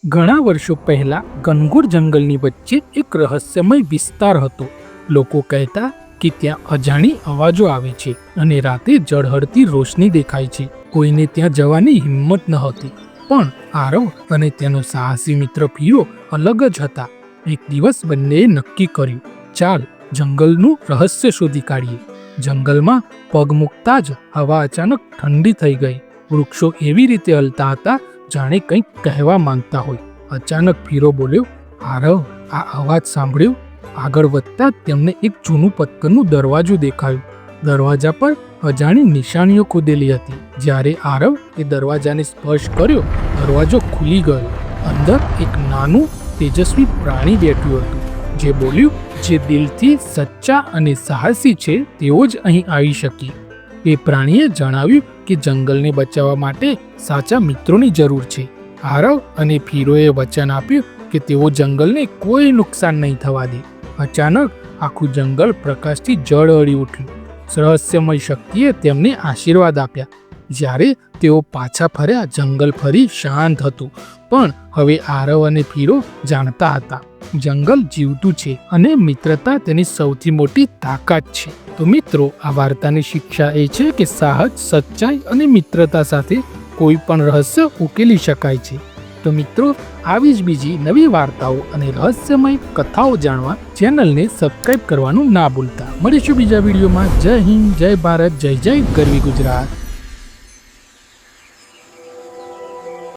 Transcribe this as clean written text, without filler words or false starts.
ઘણા વર્ષો પહેલા ઘનઘોર જંગલની વચ્ચે એક રહસ્યમય વિસ્તાર હતો. લોકો કહેતા કે ત્યાં અજાણી અવાજો આવે છે અને રાતે ઝળહળતી રોશની દેખાય છે. કોઈને ત્યાં જવાની હિંમત ન હતી, પણ આરવ અને તેનો સાહસી મિત્ર પીરો અલગ જ હતા. એક દિવસ બંનેએ નક્કી કર્યું, ચાલ જંગલનું રહસ્ય શોધી કાઢીએ. જંગલમાં પગ મૂકતા જ હવા અચાનક ઠંડી થઈ ગઈ. વૃક્ષો એવી રીતે હલતા હતા જાણે કંઈક કહેવા માંગતા હોય. અચાનક પીરો બોલ્યો, આરવ, આ અવાજ સાંભળ્યો? આગળ વધતા તેમને એક જૂનું પથ્થરનું દરવાજો દેખાયું. દરવાજા પર અજાણી નિશાનીઓ ખોદેલી હતી. જ્યારે આરવ એ દરવાજાને સ્પર્શ કર્યો, દરવાજો ખુલી ગયો. અંદર એક નાનું તેજસ્વી પ્રાણી બેઠું હતું, જે બોલ્યું, જે દિલથી સચ્ચા અને સાહસી છે તેઓ જ અહીં આવી શકે. એ પ્રાણીએ જણાવ્યું કે જંગલને બચાવવા માટે સાચા મિત્રોની જરૂર છે. આરવ અને પીરોએ વચન આપ્યું કે તેઓ જંગલને કોઈ નુકસાન નહીં થવા દે. અચાનક આખું જંગલ પ્રકાશથી ઝળહળી ઉઠ્યું. રહસ્યમય શક્તિએ તેમને આશીર્વાદ આપ્યા. જ્યારે તેઓ પાછા ફર્યા, જંગલ ફરી શાંત હતું. પણ હવે આરવ અને પીરો જાણતા હતા, જંગલ જીવતું છે અને મિત્રતા તેની સૌથી મોટી તાકાત છે. તો મિત્રો, આ વાર્તાની શિક્ષા એ છે કે સાહસ, સચ્ચાઈ અને મિત્રતા સાથે કોઈ પણ રહસ્ય ઉકેલી શકાય છે. તો મિત્રો, આવી જ બીજી નવી વાર્તાઓ અને રહસ્યમય કથાઓ જાણવા ચેનલને સબસ્ક્રાઇબ કરવાનું ના ભૂલતા. મળીશું બીજા વિડીયોમાં. જય હિન્દ, જય ભારત, જય જય ગરવી ગુજરાત.